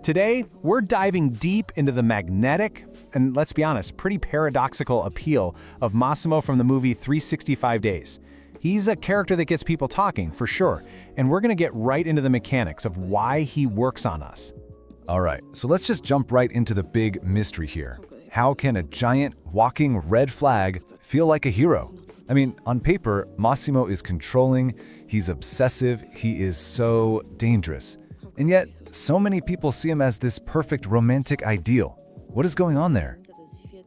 Today, we're diving deep into the magnetic, and let's be honest, pretty paradoxical appeal of Massimo from the movie 365 Days. He's a character that gets people talking, for sure, and we're gonna get right into the mechanics of why he works on us. All right, so let's just jump right into the big mystery here. How can a giant, walking red flag feel like a hero? I mean, on paper, Massimo is controlling, he's obsessive, he is so dangerous. And yet, so many people see him as this perfect romantic ideal. What is going on there?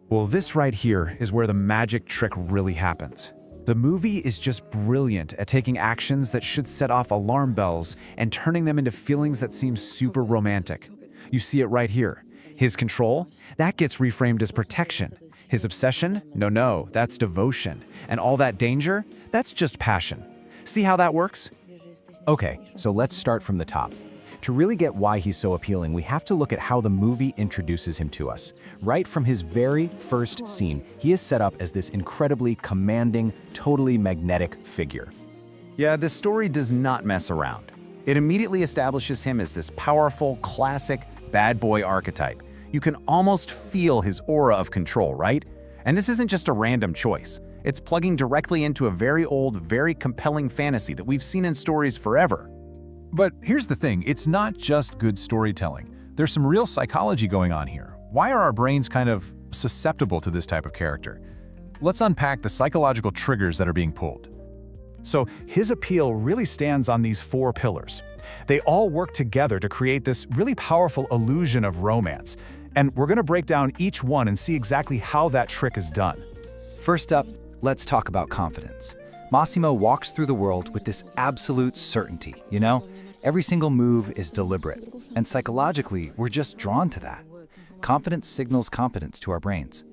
Well, this right here is where the magic trick really happens. The movie is just brilliant at taking actions that should set off alarm bells and turning them into feelings that seem super romantic. You see it right here. His control, that gets reframed as protection. His obsession, no, that's devotion. And all that danger, that's just passion. See how that works? Okay, so let's start from the top. To really get why he's so appealing, we have to look at how the movie introduces him to us. Right from his very first scene, he is set up as this incredibly commanding, totally magnetic figure. Yeah, this story does not mess around. It immediately establishes him as this powerful, classic, bad boy archetype. You can almost feel his aura of control, right? And this isn't just a random choice. It's plugging directly into a very old, very compelling fantasy that we've seen in stories forever. But here's the thing, it's not just good storytelling. There's some real psychology going on here. Why are our brains kind of susceptible to this type of character? Let's unpack the psychological triggers that are being pulled. So his appeal really stands on these four pillars. They all work together to create this really powerful illusion of romance. And we're gonna break down each one and see exactly how that trick is done. First up, let's talk about confidence. Massimo walks through the world with this absolute certainty, you know? Every single move is deliberate, and psychologically, we're just drawn to that. Confidence signals competence to our brains.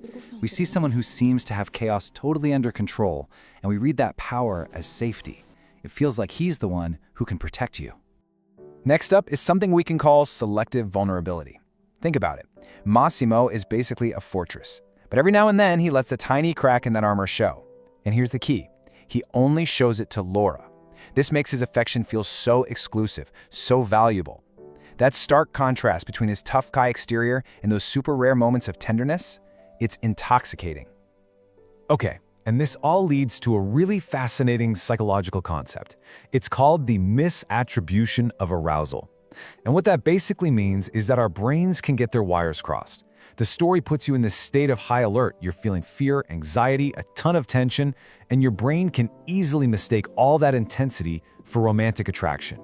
We see someone who seems to have chaos totally under control, and we read that power as safety. It feels like he's the one who can protect you. Next up is something we can call selective vulnerability. Think about it. Massimo is basically a fortress, but every now and then he lets a tiny crack in that armor show. And here's the key. He only shows it to Laura. This makes his affection feel so exclusive, so valuable. That stark contrast between his tough guy exterior and those super rare moments of tenderness, it's intoxicating. Okay, and this all leads to a really fascinating psychological concept. It's called the misattribution of arousal. And what that basically means is that our brains can get their wires crossed. The story puts you in this state of high alert. You're feeling fear, anxiety, a ton of tension, and your brain can easily mistake all that intensity for romantic attraction.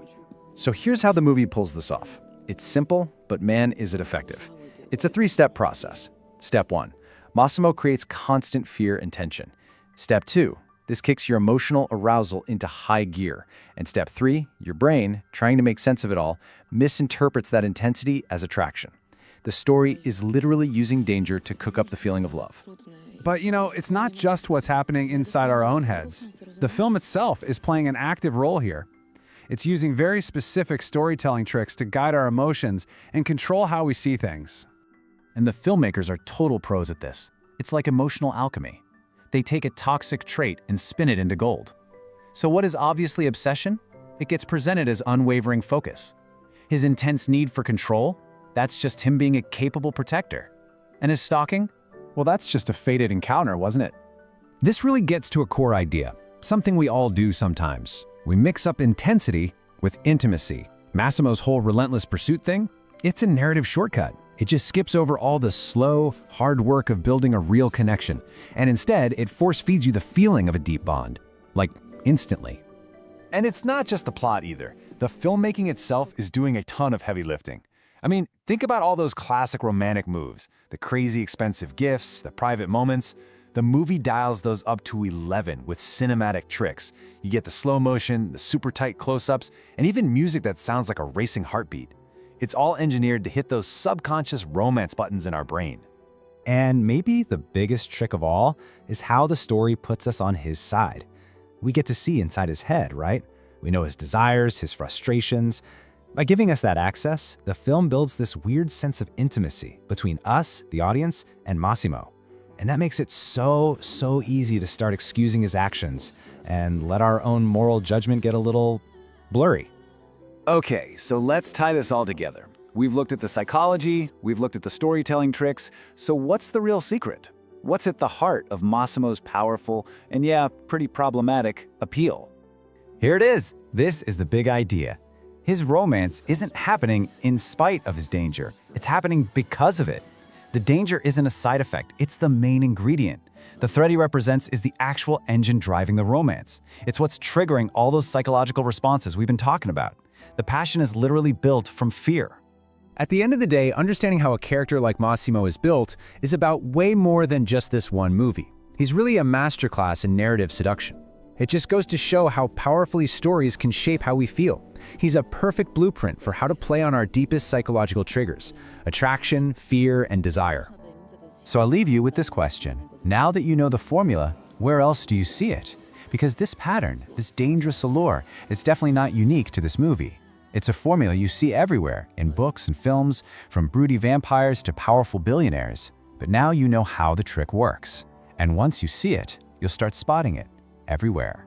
So here's how the movie pulls this off. It's simple, but man, is it effective. It's a three-step process. Step 1, Massimo creates constant fear and tension. Step 2, this kicks your emotional arousal into high gear. And step 3, your brain, trying to make sense of it all, misinterprets that intensity as attraction. The story is literally using danger to cook up the feeling of love. But you know, it's not just what's happening inside our own heads. The film itself is playing an active role here. It's using very specific storytelling tricks to guide our emotions and control how we see things. And the filmmakers are total pros at this. It's like emotional alchemy. They take a toxic trait and spin it into gold. So what is obviously obsession? It gets presented as unwavering focus. His intense need for control? That's just him being a capable protector. And his stalking? Well, that's just a fated encounter, wasn't it? This really gets to a core idea, something we all do sometimes. We mix up intensity with intimacy. Massimo's whole relentless pursuit thing? It's a narrative shortcut. It just skips over all the slow, hard work of building a real connection. And instead, it force-feeds you the feeling of a deep bond. Like, instantly. And it's not just the plot either. The filmmaking itself is doing a ton of heavy lifting. I mean, think about all those classic romantic moves, the crazy expensive gifts, the private moments. The movie dials those up to 11 with cinematic tricks. You get the slow motion, the super tight close-ups, and even music that sounds like a racing heartbeat. It's all engineered to hit those subconscious romance buttons in our brain. And maybe the biggest trick of all is how the story puts us on his side. We get to see inside his head, right? We know his desires, his frustrations. By giving us that access, the film builds this weird sense of intimacy between us, the audience, and Massimo. And that makes it so easy to start excusing his actions and let our own moral judgment get a little blurry. Okay, so let's tie this all together. We've looked at the psychology, we've looked at the storytelling tricks, so what's the real secret? What's at the heart of Massimo's powerful, and yeah, pretty problematic, appeal? Here it is. This is the big idea. His romance isn't happening in spite of his danger. It's happening because of it. The danger isn't a side effect, it's the main ingredient. The threat he represents is the actual engine driving the romance. It's what's triggering all those psychological responses we've been talking about. The passion is literally built from fear. At the end of the day, understanding how a character like Massimo is built is about way more than just this one movie. He's really a masterclass in narrative seduction. It just goes to show how powerfully stories can shape how we feel. He's a perfect blueprint for how to play on our deepest psychological triggers: attraction, fear, and desire. So I'll leave you with this question. Now that you know the formula, where else do you see it? Because this pattern, this dangerous allure, is definitely not unique to this movie. It's a formula you see everywhere, in books and films, from broody vampires to powerful billionaires. But now you know how the trick works. And once you see it, you'll start spotting it everywhere.